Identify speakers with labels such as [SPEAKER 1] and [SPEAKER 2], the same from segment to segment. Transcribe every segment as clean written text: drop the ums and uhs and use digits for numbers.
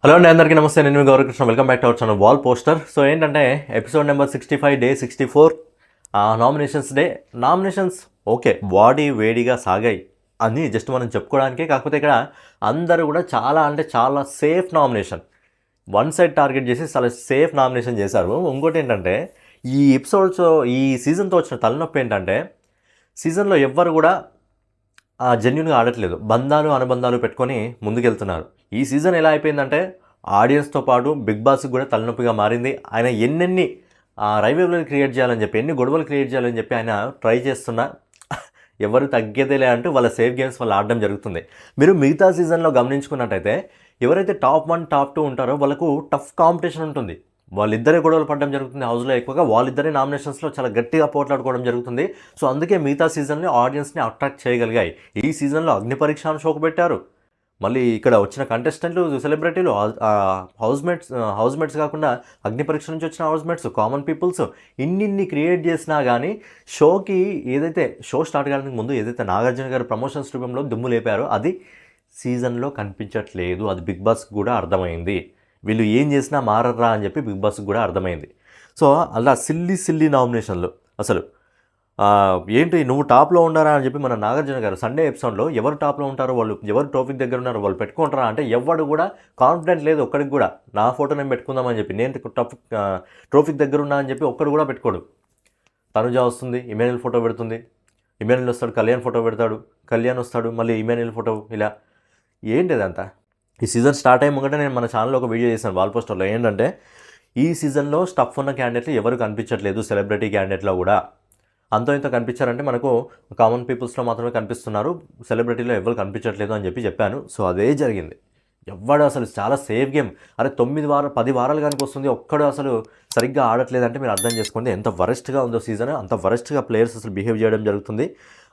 [SPEAKER 1] Hello అండి, అందరికీ నమస్తే. నేను మీ Gaurav Krishna. Welcome back to our channel wall poster. So ఏంటంటే episode number 65 day 64 nominations day. Nominations okay బాడీ వేడిగా సాగాయి అని జస్ట్ మనం చెప్పుకోవడానికే. కాకపోతే ఇక్కడ అందరూ కూడా చాలా safe nomination, one side target చేసి చాలా సేఫ్ నామినేషన్ చేశారు. ఇంకోటి ఏంటంటే ఈ ఎపిసోడ్స్ ఈ సీజన్తో వచ్చిన తలనొప్పి ఏంటంటే సీజన్లో ఎవ్వరు కూడా జెన్యున్గా ఆడట్లేదు, బంధాలు అనుబంధాలు పెట్టుకొని ముందుకెళ్తున్నారు. ఈ సీజన్ ఎలా అయిపోయిందంటే ఆడియన్స్తో పాటు బిగ్ బాస్కి కూడా తలనొప్పిగా మారింది. ఆయన ఎన్ని రైవల్రీలు క్రియేట్ చేయాలని చెప్పి, ఎన్ని గొడవలు క్రియేట్ చేయాలని చెప్పి ఆయన ట్రై చేస్తున్నా ఎవరు తగ్గేదేలే అంటూ వాళ్ళ సేఫ్ గేమ్స్ వాళ్ళు ఆడడం జరుగుతుంది. మీరు మిగతా సీజన్లో గమనించుకున్నట్టయితే ఎవరైతే టాప్ 1 టాప్ 2 ఉంటారో వాళ్ళకు టఫ్ కాంపిటీషన్ ఉంటుంది. వాళ్ళిద్దరే గొడవలు పడడం జరుగుతుంది హౌస్లో. ఎక్కువగా వాళ్ళిద్దరే నామినేషన్స్లో చాలా గట్టిగా పోట్లాడుకోవడం జరుగుతుంది. సో అందుకే మిగతా సీజన్లో ఆడియన్స్ని అట్రాక్ట్ చేయగలిగాయి. ఈ సీజన్లో అగ్ని పరీక్ష అని షోకు పెట్టారు. మళ్ళీ ఇక్కడ వచ్చిన కంటెస్టెంట్లు, సెలబ్రిటీలు, హౌస్మేట్స్ కాకుండా అగ్ని పరీక్ష నుంచి వచ్చిన హౌస్మేట్స్, కామన్ పీపుల్స్ ఇన్ని క్రియేట్ చేసినా కానీ షోకి ఏదైతే షో స్టార్ట్ కావడానికి ముందు ఏదైతే నాగార్జున గారు ప్రమోషన్స్ రూపంలో దుమ్ము లేపారో అది సీజన్లో కనిపించట్లేదు. అది బిగ్ బాస్కి కూడా అర్థమైంది. వీళ్ళు ఏం చేసినా మారర్రా అని చెప్పి బిగ్ బాస్కి కూడా అర్థమైంది. సో అలా సిల్లీ నామినేషన్లు. అసలు ఏంటి నువ్వు టాప్లో ఉండారా అని చెప్పి మన నాగార్జున గారు సండే ఎపిసోడ్లో ఎవరు టాప్లో ఉంటారో, వాళ్ళు ఎవరు ట్రోఫిక్ దగ్గర ఉన్నారో వాళ్ళు పెట్టుకుంటారా అంటే ఎవడు కూడా కాన్ఫిడెంట్ లేదు ఒక్కడికి కూడా. నా ఫోటో నేను పెట్టుకుందామని చెప్పి, నేను ట్రోఫిక్ దగ్గర ఉన్నా అని చెప్పి ఒక్కడు కూడా పెట్టుకోడు. తనుజ వస్తుంది, ఇమాన్యుల్ ఫోటో పెడుతుంది, ఇమాన్యుల్ వస్తాడు, కళ్యాణ్ ఫోటో పెడతాడు, కళ్యాణ్ వస్తాడు, మళ్ళీ ఇమాన్యుల్ ఫోటో. ఇలా ఏంటి అదంతా? ఈ సీజన్ స్టార్ట్ అయ్యే ముంగట నేను మన ఛానల్లో ఒక వీడియో చేశాను వాల్ పోస్టర్లో. ఏంటంటే ఈ సీజన్లో స్టఫ్ ఉన్న క్యాండిడేట్లు ఎవరు కనిపించట్లేదు. సెలబ్రిటీ క్యాండిడేట్లో కూడా అంతో ఇంత కనిపించారంటే మనకు కామన్ పీపుల్స్లో మాత్రమే కనిపిస్తున్నారు, సెలబ్రిటీలో ఎవరు కనిపించట్లేదు అని చెప్పాను. సో అదే జరిగింది. ఎవ్వడు అసలు చాలా సేఫ్ గేమ్. అరే 10 వారాలు కనుక వస్తుంది, ఒక్కడు అసలు సరిగ్గా ఆడట్లేదంటే మీరు అర్థం చేసుకోండి ఎంత వరెస్ట్గా ఉందో సీజన్. అంత వరెస్ట్గా ప్లేయర్స్ అసలు బిహేవ్ చేయడం జరుగుతుంది.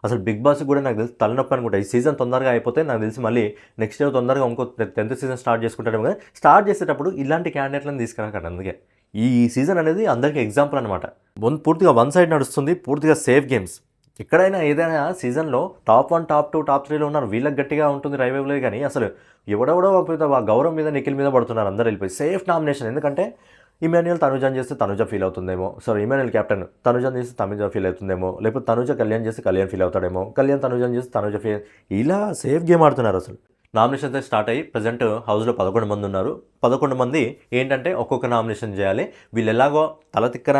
[SPEAKER 1] అసలు బిగ్ బాస్ కూడా నాకు తెలిసి తలనొప్పి అనుకుంటా. ఈ సీజన్ తొందరగా అయిపోతే నాకు తెలిసి మళ్ళీ నెక్స్ట్ ఇయర్ తొందరగా ఇంకో 10th సీజన్ స్టార్ట్ చేసుకుంటాడేమో. కానీ స్టార్ట్ చేసేటప్పుడు ఇలాంటి క్యాండిడేట్లను తీసుకురాకండి. అందుకే ఈ సీజన్ అనేది అందరికీ ఎగ్జాంపుల్ అనమాట. పూర్తిగా వన్ సైడ్ నడుస్తుంది, పూర్తిగా సేఫ్ గేమ్స్. ఎక్కడైనా ఏదైనా సీజన్లో టాప్ 1 టాప్ 2 టాప్ 3లో ఉన్నారు, వీళ్ళకి గట్టిగా ఉంటుంది రైవల్రీ. కానీ అసలు ఎవడెవడో గౌరవం మీద నిఖిల్ మీద పడుతున్నారు అందరూ వెళ్ళిపోయి. Safe nomination. ఎందుకంటే ఇమాన్యుల్ తనుజాన్ చేస్తే తనుజ ఫీల్ అవుతుందేమో, ఇమాన్యుల్ కెప్టెన్ తనుజాన్ చేస్తే తనుజ ఫీల్ అవుతుందేమో, లేకపోతే తనుజ కళ్యాణ్ చేస్తే కళ్యాణ్ ఫీల్ అవుతాడేమో, కళ్యాణ్ తనుజాన్ చేస్తే తనుజ ఫీల్. ఇలా సేఫ్ గేమ్ ఆడుతున్నారు అసలు. నామినేషన్స్ అయితే స్టార్ట్ అయ్యి ప్రజెంట్ హౌస్లో 11 మంది ఉన్నారు. 11 మంది ఏంటంటే ఒక్కొక్క నామినేషన్ చేయాలి. వీళ్ళు ఎలాగో తలతిక్కన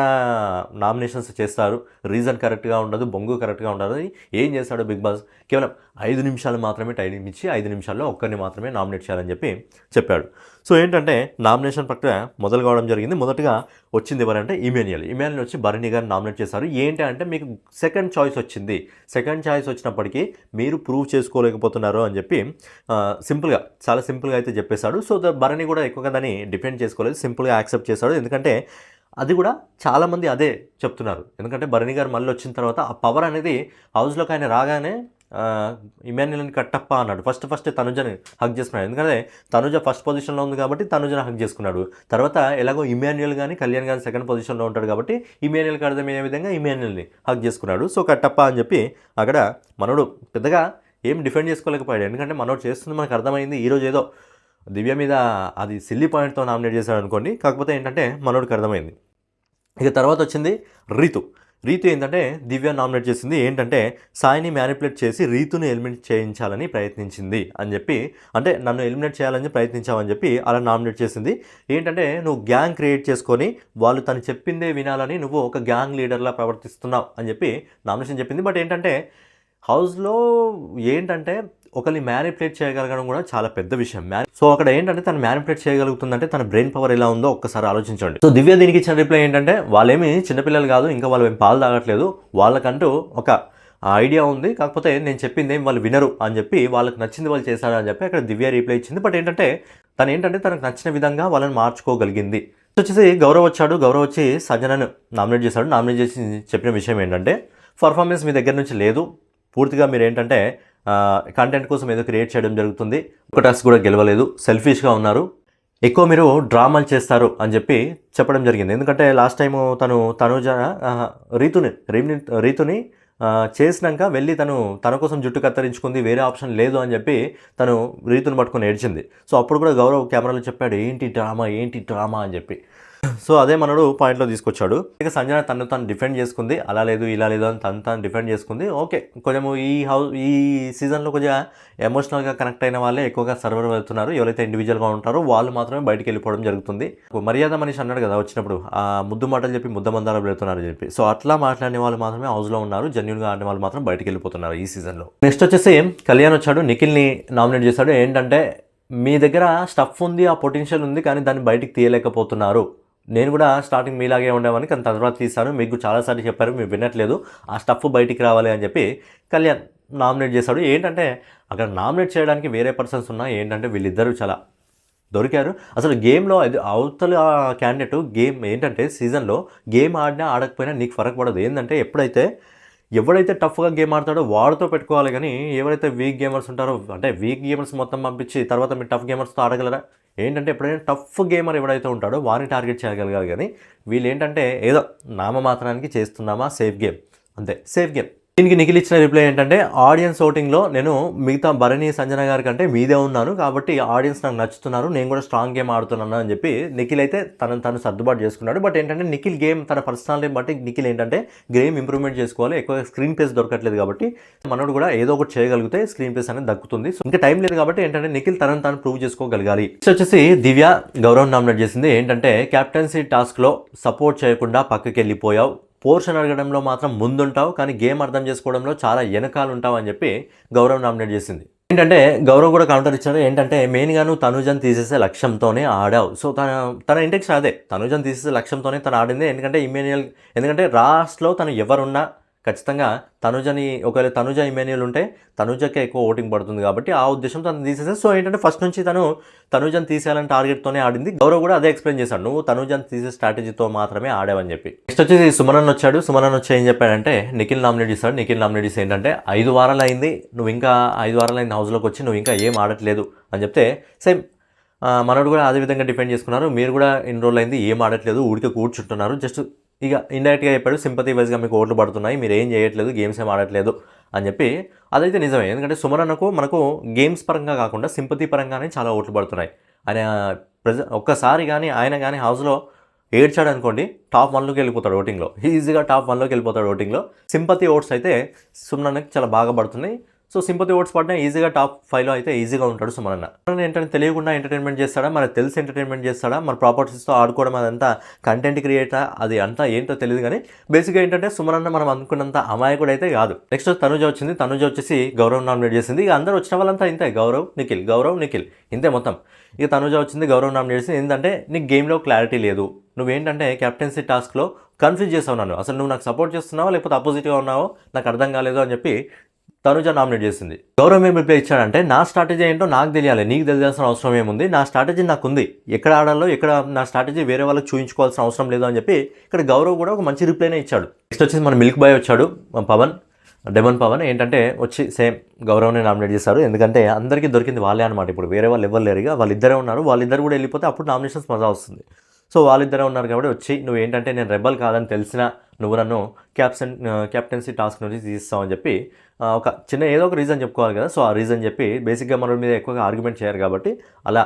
[SPEAKER 1] నామినేషన్స్ చేస్తారు, రీజన్ కరెక్ట్గా ఉండదు, బొంగు కరెక్ట్గా ఉండదు. ఏం చేస్తాడు బిగ్ బాస్? కేవలం 5 నిమిషాలు మాత్రమే టైం ఇచ్చి 5 నిమిషాల్లో ఒక్కరిని మాత్రమే నామినేట్ చేయాలని చెప్పాడు. సో ఏంటంటే నామినేషన్ ప్రక్రియ మొదలు కావడం జరిగింది. మొదటగా వచ్చింది ఎవరంటే ఇమాన్యుల్ వచ్చి భరణి గారిని నామినేట్ చేశారు. ఏంటి అంటే మీకు సెకండ్ చాయిస్ వచ్చింది. సెకండ్ చాయిస్ వచ్చినప్పటికీ మీరు ప్రూవ్ చేసుకోలేకపోతున్నారు అని చెప్పి చాలా సింపుల్గా అయితే చెప్పేశాడు. సో భరణి కూడా ఎక్కువగా దాన్ని డిఫెండ్ చేసుకోలేదు, సింపుల్గా యాక్సెప్ట్ చేశాడు. ఎందుకంటే అది కూడా చాలామంది అదే చెప్తున్నారు. ఎందుకంటే భరణి గారు మళ్ళీ వచ్చిన తర్వాత ఆ పవర్ అనేది హౌస్లోకి ఆయన రాగానే ఇమాన్యుల్ని కట్టప్ప అన్నాడు. ఫస్ట్ తనుజని హక్ చేసుకున్నాడు. ఎందుకంటే తనుజ ఫస్ట్ పొజిషన్లో ఉంది కాబట్టి తనుజని హక్ చేసుకున్నాడు. తర్వాత ఎలాగో ఇమాన్యుల్ కానీ కళ్యాణ్ కానీ సెకండ్ పొజిషన్లో ఉంటాడు కాబట్టి ఇమాన్యుల్కి అర్థమయ్యే విధంగా ఇమాన్యుల్ని హక్ చేసుకున్నాడు. సో కట్టప్ప అని చెప్పి అక్కడ మనోడు పెద్దగా ఏం డిఫెండ్ చేసుకోలేకపోయాడు. ఎందుకంటే మనోడు చేస్తుంది మనకు అర్థమైంది. ఈరోజు ఏదో దివ్య మీద అది సిల్లీ పాయింట్తో నామినేట్ చేశాడు అనుకోండి. కాకపోతే ఏంటంటే మనోడికి అర్థమైంది. ఇక తర్వాత వచ్చింది రీతు ఏంటంటే దివ్య నామినేట్ చేసింది. ఏంటంటే సాయిని మ్యానిపులేట్ చేసి రీతుని ఎలిమినేట్ చేయించాలని ప్రయత్నించింది అని చెప్పి, అంటే నన్ను ఎలిమినేట్ చేయాలని ప్రయత్నించావని చెప్పి అలా నామినేట్ చేసింది. ఏంటంటే నువ్వు గ్యాంగ్ క్రియేట్ చేసుకొని వాళ్ళు తను చెప్పిందే వినాలని నువ్వు ఒక గ్యాంగ్ లీడర్లా ప్రవర్తిస్తున్నావు అని చెప్పి నామినేషన్ చెప్పింది. బట్ ఏంటంటే హౌస్లో ఏంటంటే ఒకరిని మ్యానిపులేట్ చేయగలగడం కూడా చాలా పెద్ద విషయం. సో అక్కడ ఏంటంటే తను మ్యానిపులేట్ చేయగలుగుతుందంటే తన బ్రెయిన్ పవర్ ఎలా ఉందో ఒక్కసారి ఆలోచించండి. సో దివ్య దీనికి ఇచ్చిన రిప్లై ఏంటంటే వాళ్ళేమి చిన్నపిల్లలు కాదు, ఇంకా వాళ్ళు ఏం పాలు తాగట్లేదు, వాళ్ళకంటూ ఒక ఐడియా ఉంది, కాకపోతే నేను చెప్పింది ఏం వాళ్ళు వినరు అని చెప్పి వాళ్ళకి నచ్చింది వాళ్ళు చేశారు అని చెప్పి అక్కడ దివ్య రిప్లై ఇచ్చింది. బట్ ఏంటంటే తనకు నచ్చిన విధంగా వాళ్ళని మార్చుకోగలిగింది. వచ్చేసి గౌరవ్ వచ్చి సజనను నామినేట్ చేశాడు. నామినేట్ చేసి చెప్పిన విషయం ఏంటంటే పర్ఫార్మెన్స్ మీ దగ్గర నుంచి లేదు, పూర్తిగా మీరు ఏంటంటే కంటెంట్ కోసం ఏదో క్రియేట్ చేయడం జరుగుతుంది, ఒక టాస్క్ కూడా గెలవలేదు, సెల్ఫిష్గా ఉన్నారు, ఎక్కువ మీరు డ్రామాలు చేస్తారు అని చెప్పి చెప్పడం జరిగింది. ఎందుకంటే లాస్ట్ టైము తనుజ రీతుని చేసినాక వెళ్ళి తన కోసం జుట్టు కత్తిరించుకుంది, వేరే ఆప్షన్ లేదు అని చెప్పి తను రీతుని పట్టుకొని ఏడ్చింది. సో అప్పుడు కూడా గౌరవ్ కెమెరాలో చెప్పాడు ఏంటి డ్రామా అని చెప్పి. సో అదే మనడు పాయింట్లో తీసుకొచ్చాడు. ఇక సంజన తను డిఫెండ్ చేసుకుంది, అలా లేదు ఇలా లేదు అని తను డిఫెండ్ చేసుకుంది. ఓకే, కొంచెము ఈ సీజన్లో కొంచెం ఎమోషనల్గా కనెక్ట్ అయిన వాళ్ళే ఎక్కువగా సర్వర్ వెళ్తున్నారు. ఎవరైతే ఇండివిజువల్గా ఉంటారో వాళ్ళు మాత్రమే బయటికి వెళ్ళిపోవడం జరుగుతుంది. మర్యాద మనిషి అన్నాడు కదా వచ్చినప్పుడు, ఆ ముద్దు మాటలు చెప్పి ముద్దమందాలు పెడుతున్నారు చెప్పి. సో అట్లా మాట్లాడిన వాళ్ళు మాత్రమే హౌస్లో ఉన్నారు, జెన్యున్గా ఆడిన వాళ్ళు మాత్రం బయటికి వెళ్ళిపోతున్నారు ఈ సీజన్లో. నెక్స్ట్ వచ్చేసి కళ్యాణ్ వచ్చాడు, నిఖిల్ని నామినేట్ చేశాడు. ఏంటంటే మీ దగ్గర స్టఫ్ ఉంది, ఆ పొటెన్షియల్ ఉంది, కానీ దాన్ని బయటికి తీయలేకపోతున్నారు. నేను కూడా స్టార్టింగ్ మీలాగే ఉండేవాడిని, కానీ తర్వాత తీశాను, మీకు చాలాసార్లు చెప్పారు, మీరు వినట్లేదు, ఆ స్టఫ్ బయటికి రావాలి అని చెప్పి కళ్యాణ్ నామినేట్ చేశాడు. ఏంటంటే అక్కడ నామినేట్ చేయడానికి వేరే పర్సన్స్ ఉన్నా, ఏంటంటే వీళ్ళిద్దరూ చాలా దొరికారు. అసలు గేమ్లో అవతల క్యాండిడేట్ గేమ్ ఏంటంటే సీజన్లో గేమ్ ఆడినా ఆడకపోయినా నీకు ఫరక్ పడదు. ఏంటంటే ఎవడైతే టఫ్గా గేమ్ ఆడతాడో వాడితో పెట్టుకోవాలి, కానీ ఎవరైతే వీక్ గేమర్స్ ఉంటారో, అంటే వీక్ గేమర్స్ మొత్తం పంపించి తర్వాత మీరు టఫ్ గేమర్స్తో ఆడగలరా? ఏంటంటే ఎప్పుడైనా టఫ్ గేమర్ ఎవడైతే ఉంటాడో వారిని టార్గెట్ చేయగలగాలి, కానీ వీళ్ళు ఏంటంటే ఏదో నామమాత్రానికి చేస్తున్నామా సేఫ్ గేమ్, అంతే సేఫ్ గేమ్. దీనికి నిఖిల్ ఇచ్చిన రిప్లై ఏంటంటే ఆడియన్స్ ఓటింగ్లో నేను మిగతా భరణి సంజన గారి కంటే మీదే ఉన్నాను, కాబట్టి ఆడియన్స్ నాకు నచ్చుతున్నారు, నేను కూడా స్ట్రాంగ్ గేమ్ ఆడుతున్నాను అని చెప్పి నిఖిల్ అయితే తను సర్దుబాటు చేసుకున్నాడు. బట్ ఏంటంటే నిఖిల్ గేమ్ తన పర్సనాలిటీ బట్టి నిఖిల్ ఏంటంటే గేమ్ ఇంప్రూవ్మెంట్ చేసుకోవాలి, ఎక్కువ స్క్రీన్ ప్లేస్ దొరకట్లేదు కాబట్టి మనోడు కూడా ఏదో ఒకటి చేయగలిగితే స్క్రీన్ ప్లేస్ అనేది దక్కుతుంది. సో ఇంకా టైం లేదు కాబట్టి ఏంటంటే నిఖిల్ తను ప్రూవ్ చేసుకోగలగాలి. నెక్స్ట్ వచ్చేసి దివ్య గౌరవ్ నామినేట్ చేసింది. ఏంటంటే క్యాప్టెన్సీ టాస్క్లో సపోర్ట్ చేయకుండా పక్కకి వెళ్ళిపోయావు, పోర్షన్ అడగడంలో మాత్రం ముందుంటావు, కానీ గేమ్ అర్థం చేసుకోవడంలో చాలా వెనకాలు ఉంటావు అని చెప్పి గౌరవ్ నామినేట్ చేసింది. ఏంటంటే గౌరవ్ కూడా కౌంటర్ ఇచ్చాడు. ఏంటంటే మెయిన్గా నువ్వు తనుజని తీసేసే లక్ష్యంతోనే ఆడావు. సో తన ఇంటెక్షన్ అదే, తనుజని తీసేసే లక్ష్యంతోనే తను ఆడింది. ఎందుకంటే రాష్ట్రలో తను ఎవరున్నా ఖచ్చితంగా తనుజని, ఒకవేళ తనుజ ఇమాన్యుయల్ ఉంటే తనుజకే ఎక్కువ ఓటింగ్ పడుతుంది కాబట్టి ఆ ఉద్దేశం తను తీసేసే. సో ఏంటంటే ఫస్ట్ నుంచి తనుజని తీసేయాలని టార్గెట్తోనే ఆడింది. గౌరవ్ కూడా అదే ఎక్స్ప్లెయిన్ చేశాడు, నువ్వు తనుజని తీసే స్ట్రాటజీతో మాత్రమే ఆడావని చెప్పి. నెక్స్ట్ వచ్చేసి సుమనన్ వచ్చాడు. సుమనన్ వచ్చి ఏం చెప్పాడంటే నిఖిల్ నామినేట్ చేశాడు. నిఖిల్ నామినేట్ చేసి ఏంటంటే 5 వారాలు అయింది, నువ్వు ఇంకా 5 వారాలు అయింది హౌస్లోకి వచ్చి, నువ్వు ఇంకా ఏం ఆడట్లేదు అని చెప్తే సేమ్ మనోడు కూడా అదే విధంగా డిఫెండ్ చేసుకున్నారు. మీరు కూడా ఇన్ని రోజులు అయింది ఏం ఆడట్లేదు, ఊరికే కూర్చుంటున్నారు, జస్ట్ ఇక ఇండైరెక్ట్గా చెప్పాడు సింపతి వైజ్గా మీకు ఓట్లు పడుతున్నాయి, మీరు ఏం చేయట్లేదు, గేమ్స్ ఏం ఆడట్లేదు అని చెప్పి. అదైతే నిజమే, ఎందుకంటే సుమనన్నకు మనకు గేమ్స్ పరంగా కాకుండా సింపతి పరంగానే చాలా ఓట్లు పడుతున్నాయి. ఆయన ఒక్కసారి ఆయన కానీ హౌస్లో ఏడ్చాడు అనుకోండి, టాప్ 1లోకి వెళ్ళిపోతాడు ఓటింగ్లో, ఈజీగా టాప్ 1లోకి వెళ్ళిపోతాడు ఓటింగ్లో. సింపతి ఓట్స్ అయితే సుమనన్నకి చాలా బాగా పడుతున్నాయి. సో సింపతి ఓట్స్ పడినా ఈజీగా టాప్ 5లో అయితే ఈజీగా ఉంటాడు సుమనన్న. ఏంటంటే తెలియకుండా ఎంటర్టైన్మెంట్ చేస్తాడా, మనకు తెలిసి ఎంటర్టైన్మెంట్ చేస్తాడా, మన ప్రాపర్టీస్తో ఆడుకోవడం అదంతా కంటెంట్ క్రియేటా, అది అంతా ఏంటో తెలియదు, కానీ బేసిక్గా ఏంటంటే సుమనన్న మనం అనుకున్నంత అమాయకుడు అయితే కాదు. నెక్స్ట్ తనుజ వచ్చింది. తనుజ వచ్చేసి గౌరవ్ నామినేట్ చేసింది. ఇక అందరూ వచ్చిన వాళ్ళంతా ఇంతే, గౌరవ్ నిఖిల్ ఇంతే మొత్తం. ఇక తనుజ వచ్చింది, గౌరవ్ నామినేట్ చేసింది. ఏంటంటే నీకు గేమ్లో క్లారిటీ లేదు, నువ్వేంటంటే కెప్టెన్సీ టాస్క్లో కన్ఫ్యూజ్ చేసావు నన్ను, అసలు నువ్వు నాకు సపోర్ట్ చేస్తున్నావో లేకపోతే అపోజిట్గా ఉన్నావో నాకు అర్థం కాలేదు అని చెప్పి తనుజ నామినేట్ చేసింది. గౌరవ్ ఏం రిప్లై ఇచ్చాడంటే నా స్ట్రాటజీ ఏంటో నాకు తెలియాలి, నీకు తెలియాల్సిన అవసరం ఏముంది, నా స్ట్రాటజీ నాకు ఉంది, ఎక్కడ ఆడాలో ఎక్కడ నా స్ట్రాటజీ వేరే వాళ్ళకి చూపించుకోవాల్సిన అవసరం లేదు అని చెప్పి ఇక్కడ గౌరవ్ కూడా ఒక మంచి రిప్లైనే ఇచ్చాడు. నెక్స్ట్ వచ్చేసి మన మిల్క్ బాయ్ వచ్చాడు, డెమన్ పవన్. ఏంటంటే వచ్చి సేమ్ గౌరవ్ని నామినేట్ చేశారు. ఎందుకంటే అందరికీ దొరికింది వాళ్ళే అనమాట, ఇప్పుడు వేరే వాళ్ళు ఎవరు లేరుగా, వాళ్ళిద్దరే ఉన్నారు. వాళ్ళిద్దరు కూడా వెళ్ళిపోతే అప్పుడు నామినేషన్స్ మజా వస్తుంది. సో వాళ్ళిద్దరే ఉన్నారు కాబట్టి వచ్చి నువ్వు ఏంటంటే నేను రెబల్ కాదని తెలిసినా నువ్వు నన్ను క్యాప్టెన్సీ టాస్క్ నుంచి తీస్తావు అని చెప్పి ఒక చిన్న ఏదో ఒక రీజన్ చెప్పుకోవాలి కదా. సో ఆ రీజన్ చెప్పి బేసిక్గా మన మీద ఎక్కువగా ఆర్గ్యుమెంట్ చేయరు కాబట్టి అలా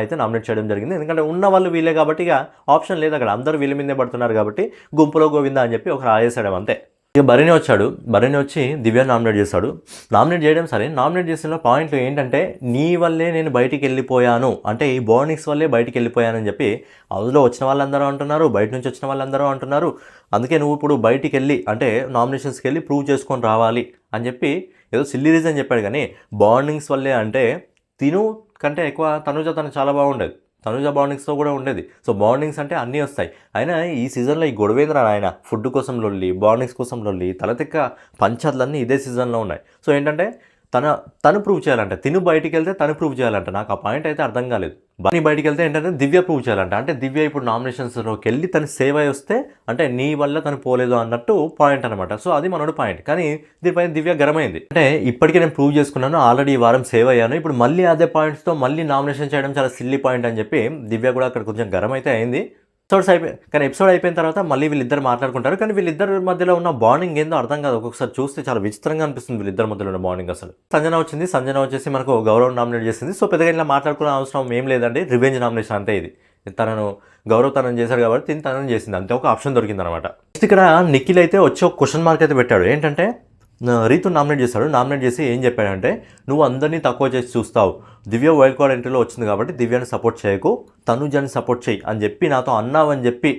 [SPEAKER 1] అయితే నామినేట్ చేయడం జరిగింది. ఎందుకంటే ఉన్న వాళ్ళు వీళ్ళే కాబట్టి ఇక ఆప్షన్ లేదు, అక్కడ అందరూ వీళ్ళ మీదే పడుతున్నారు కాబట్టి గుంపులో గోవిందా అని చెప్పి ఒకరు ఆయేసాడు అంతే. ఇక భరణి వచ్చాడు. భరణి వచ్చి దివ్య నామినేట్ చేశాడు. నామినేట్ చేయడం సరే, నామినేట్ చేసిన పాయింట్లు ఏంటంటే నీ వల్లే నేను బయటికి వెళ్ళిపోయాను, అంటే ఈ బాండింగ్స్ వల్లే బయటికి వెళ్ళిపోయానని చెప్పి హౌస్లో వచ్చిన వాళ్ళందరూ అంటున్నారు, బయట నుంచి వచ్చిన వాళ్ళందరూ అంటున్నారు. అందుకే నువ్వు ఇప్పుడు బయటికి వెళ్ళి అంటే నామినేషన్స్కి వెళ్ళి ప్రూవ్ చేసుకొని రావాలి అని చెప్పి ఏదో సిల్లీ రీజన్ చెప్పాడు. కానీ బాండింగ్స్ వల్లే అంటే తిను కంటే ఎక్కువ తనుజ చాలా బాగుండేది, తనుజ బాండింగ్స్తో కూడా ఉండేది. సో బాండింగ్స్ అంటే అన్నీ వస్తాయి. అయినా ఈ సీజన్లో ఈ గొడవేంద్ర ఆయన ఫుడ్ కోసం లొల్లి, బాండింగ్స్ కోసం లొల్లి, తలతిక్క పంచాలన్నీ ఇదే సీజన్లో ఉన్నాయి. సో ఏంటంటే తను ప్రూవ్ చేయాలంటే, తిను బయటికి వెళ్తే తను ప్రూవ్ చేయాలంట. నాకు ఆ పాయింట్ అయితే అర్థం కాలేదు. బన్నీ బయటికి వెళ్తే ఏంటంటే దివ్య ప్రూవ్ చేయాలంట, అంటే దివ్య ఇప్పుడు నామినేషన్స్లోకి వెళ్ళి తను సేవ్ అయి వస్తే అంటే నీ వల్ల తను పోలేదు అన్నట్టు పాయింట్ అనమాట. సో అది మనోడు పాయింట్. కానీ దీనిపైన దివ్య గరమైంది, అంటే ఇప్పటికీ నేను ప్రూవ్ చేసుకున్నాను, ఆల్రెడీ ఈ వారం సేవ్ అయ్యాను, ఇప్పుడు మళ్ళీ అదే పాయింట్స్తో మళ్ళీ నామినేషన్ చేయడం చాలా సిల్లీ పాయింట్ అని చెప్పి దివ్య కూడా అక్కడ కొంచెం గరం అయితే అయింది. ఎపిసోడ్ అయిపోయిన తర్వాత మళ్ళీ వీళ్ళిద్దరు మాట్లాడుకుంటారు. కానీ వీళ్ళిద్దరి మధ్యలో ఉన్న బాండింగ్ ఏందో అర్థం కాదు. ఒక్కొక్కసారి చూస్తే చాలా విచిత్రంగా అనిపిస్తుంది వీళ్ళిద్దరి మధ్యలో ఉన్న బాండింగ్ అసలు. సంజన వచ్చింది. సంజన వచ్చేసి మనకు గౌరవ్ నామినేట్ చేసింది. సో పెద్దగా ఇలా మాట్లాడుకునే అవసరం ఏం లేదండి. రివెంజ్ నామినేషన్ అంతే ఇది. తనను గౌరవ్ తనని చేశాడు కాబట్టి తనని చేసింది అంతే. ఒక ఆప్షన్ దొరికిందనమాట. నెక్స్ట్ ఇక్కడ నిఖిల్ అయితే వచ్చి ఒక క్వశ్చన్ మార్క్ అయితే పెట్టాడు. ఏంటంటే రీతు నామినేట్ చేశాడు. నామినేట్ చేసి ఏం చెప్పాడంటే, నువ్వు అందరినీ తక్కువ చేసి చూస్తావు, దివ్య వైల్డ్ కార్డ్ ఎంట్రీలో వచ్చింది కాబట్టి దివ్యాని సపోర్ట్ చేయకు, తనుజని సపోర్ట్ చేయి అని చెప్పి నాతో అన్నావని చెప్పి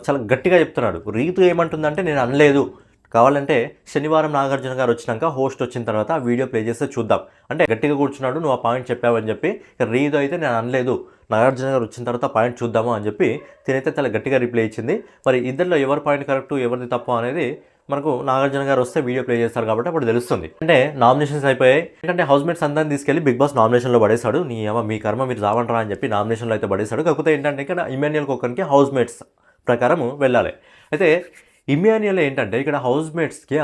[SPEAKER 1] చాలా గట్టిగా చెప్తున్నాడు. రీతు ఏమంటుందంటే, నేను అనలేదు, కావాలంటే శనివారం నాగార్జున గారు వచ్చినాక హోస్ట్ వచ్చిన తర్వాత ఆ వీడియో ప్లే చేస్తే చూద్దాం అంటే గట్టిగా కూర్చున్నాడు. నువ్వు ఆ పాయింట్ చెప్పావని చెప్పి. రీతు అయితే నేను అనలేదు, నాగార్జున గారు వచ్చిన తర్వాత పాయింట్ చూద్దాము అని చెప్పి తినైతే చాలా గట్టిగా రిప్లై ఇచ్చింది. మరి ఇద్దరిలో ఎవరి పాయింట్ కరెక్ట్ ఎవరిది తప్పు అనేది మనకు నాగార్జున గారు వస్తే వీడియో ప్లే చేస్తారు కాబట్టి అప్పుడు తెలుస్తుంది. అంటే నామినేషన్స్ అయిపోయాయి. ఏంటంటే హౌస్మేట్స్ అందరిని తీసుకెళ్లి బిగ్ బాస్ నామినేషన్లో పడేశాడు. మీ కర్మ మీరు రావంటారా అని చెప్పి నామినేషన్లో అయితే పడేశాడు. కాకపోతే ఏంటంటే ఇక్కడ ఇమాన్యుయల్ కొక్కనికి హౌస్మేట్స్ ప్రకారం వెళ్ళాలి. అయితే ఇమాన్యుయల్ ఏంటంటే ఇక్కడ హౌస్మేట్స్కి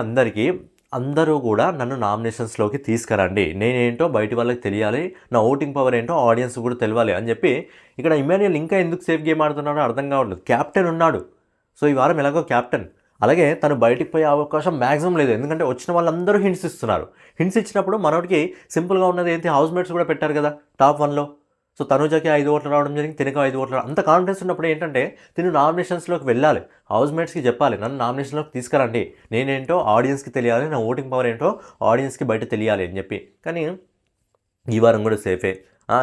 [SPEAKER 1] అందరూ కూడా నన్ను నామినేషన్స్లోకి తీసుకురండి, నేనేంటో బయట వాళ్ళకి తెలియాలి, నా ఓటింగ్ పవర్ ఏంటో ఆడియన్స్ కూడా తెలియాలి అని చెప్పి ఇక్కడ ఇమాన్యుయల్ ఇంకా ఎందుకు సేఫ్ గేమ్ ఆడుతున్నాడో అర్థం కావట్లేదు. క్యాప్టెన్ ఉన్నాడు. సో ఈ వారం ఎలాగో క్యాప్టెన్, అలాగే తను బయటికి పోయే అవకాశం మ్యాక్సిమం లేదు. ఎందుకంటే వచ్చిన వాళ్ళందరూ హింట్స్ ఇస్తున్నారు. హింట్స్ ఇచ్చినప్పుడు మనోడికి సింపుల్గా ఉన్నది ఏంటి, హౌస్మేట్స్ కూడా పెట్టారు కదా టాప్ 1లో. సో తనుజకి 5 ఓట్లు రావడం జరిగింది, తినక 5 ఓట్లు అంత కాన్ఫిడెన్స్ ఉన్నప్పుడు ఏంటంటే తిను నామినేషన్స్లోకి వెళ్ళాలి, హౌస్మేట్స్కి చెప్పాలి నన్ను నామినేషన్లోకి తీసుకురండి, నేనేంటో ఆడియన్స్కి తెలియాలి, నా ఓటింగ్ పవర్ ఏంటో ఆడియన్స్కి బయట తెలియాలి అని చెప్పి. కానీ ఈ వారం కూడా సేఫే.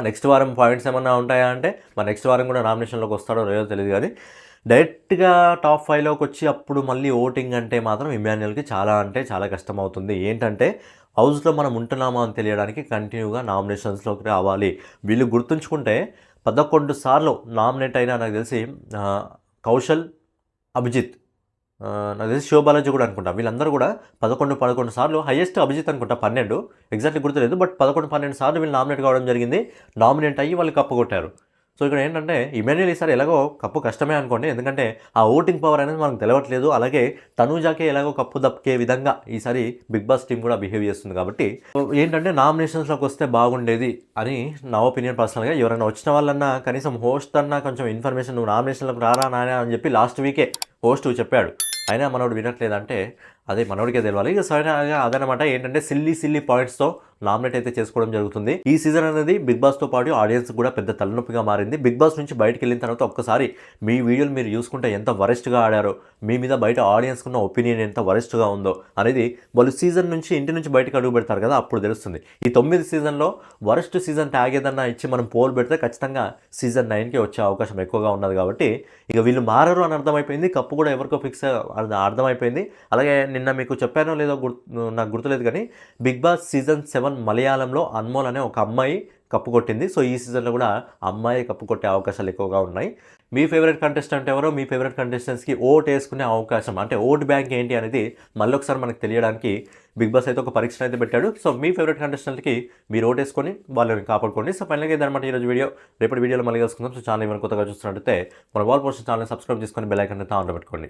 [SPEAKER 1] నెక్స్ట్ వారం పాయింట్స్ ఏమన్నా ఉంటాయా అంటే మరి నెక్స్ట్ వారం కూడా నామినేషన్లోకి వస్తాడో లేదో తెలియదు. కానీ డైరెక్ట్గా టాప్ 5లోకి వచ్చి అప్పుడు మళ్ళీ ఓటింగ్ అంటే మాత్రం ఇమాన్యుయల్కి చాలా అంటే చాలా కష్టం అవుతుంది. ఏంటంటే హౌస్లో మనం ఉంటున్నామా అని తెలియడానికి కంటిన్యూగా నామినేషన్స్లోకి రావాలి. వీళ్ళు గుర్తుంచుకుంటే 11 సార్లు నామినేట్ అయినా నాకు తెలిసి కౌశల్, అభిజిత్, నాకు తెలిసి శివబాలాజీ కూడా అనుకుంటా, వీళ్ళందరూ కూడా 11 సార్లు, హైయెస్ట్ అభిజిత్ అనుకుంటా 12, ఎగ్జాక్ట్లీ గుర్తులేదు, బట్ 11-12 సార్లు వీళ్ళు నామినేట్ కావడం జరిగింది. నామినేట్ అయ్యి వాళ్ళు కప్పు కొట్టారు. సో ఇక్కడ ఏంటంటే ఇమాన్యుయల్ ఈసారి ఎలాగో కప్పు కష్టమే అనుకోండి, ఎందుకంటే ఆ ఓటింగ్ పవర్ అనేది మనకు తెలవట్లేదు. అలాగే తనూజాకే ఎలాగో కప్పు దక్కే విధంగా ఈసారి బిగ్ బాస్ టీం కూడా బిహేవ్ చేస్తుంది. కాబట్టి ఏంటంటే నామినేషన్స్లోకి వస్తే బాగుండేది అని నా ఒపీనియన్ పర్సనల్గా. ఎవరైనా వచ్చిన వాళ్ళన్నా కనీసం హోస్ట్ అన్నా కొంచెం ఇన్ఫర్మేషన్, నువ్వు నామినేషన్లోకి రారా నాయనా అని చెప్పి లాస్ట్ వీకే హోస్ట్ చెప్పాడు, అయినా మనోడు వినట్లేదంటే అదే మనోడికే తెలియాలి. ఇక సరైనగా అదనమాట. ఏంటంటే సిల్లీ పాయింట్స్తో నామినేట్ అయితే చేసుకోవడం జరుగుతుంది. ఈ సీజన్ అనేది బిగ్ బాస్తో పాటు ఆడియన్స్ కూడా పెద్ద తలనొప్పిగా మారింది. బిగ్ బాస్ నుంచి బయటకు వెళ్ళిన తర్వాత ఒక్కసారి మీ వీడియోలు మీరు చూసుకుంటే ఎంత వరెస్ట్గా ఆడారో, మీ మీద బయట ఆడియన్స్కున్న ఒపీనియన్ ఎంత వరెస్ట్గా ఉందో అనేది వాళ్ళు సీజన్ నుంచి ఇంటి నుంచి బయటకు అడుగు పెడతారు కదా, అప్పుడు తెలుస్తుంది. ఈ 9 సీజన్లో వరెస్ట్ సీజన్ ట్యాగ్ ఏదన్నా ఇచ్చి మనం పోల్ పెడితే ఖచ్చితంగా సీజన్ 9కి వచ్చే అవకాశం ఎక్కువగా ఉన్నది. కాబట్టి ఇక వీళ్ళు మారరు అని అర్థమైపోయింది. కప్పు కూడా ఎవరికో ఫిక్స్ అర్థమైపోయింది. అలాగే నిన్న మీకు చెప్పానో లేదో నాకు గుర్తులేదు, కానీ బిగ్ బాస్ సీజన్ 7 మలయాళంలో అన్మోల్ అనే ఒక అమ్మాయి కప్పు కొట్టింది. సో ఈ సీజన్లో కూడా అమ్మాయి కప్పు కొట్టే అవకాశాలు ఎక్కువగా ఉన్నాయి. మీ ఫేవరెట్ కంటెస్టెంట్ ఎవరో, మీ ఫేవరెట్ కంటెస్టెంట్స్కి ఓట్ వేసుకునే అవకాశం, అంటే ఓట్ బ్యాంక్ ఏంటి అనేది మళ్ళీ ఒకసారి మనకు తెలియడానికి బిగ్ బాస్ అయితే ఒక పరీక్ష అయితే పెట్టాడు. సో మీ ఫేవరెట్ కంటెస్టెంట్కి మీరు ఓట్ వేసుకొని వాళ్ళని కాపాడుకోండి. సో ఫైనల్గా ఇదన్నమాట ఈరోజు వీడియో. రేపటి వీడియోలో మళ్ళీ కలుసుకుందాం. సో ఛానల్ ఏమైనా కొత్తగా చూస్తున్నట్టయితే మన వాల్ పోస్ట్ ఛానల్ సబ్స్క్రైబ్ చేసుకొని బెల్ ఐకాన్ అయితే ఆన్లో పెట్టుకోండి.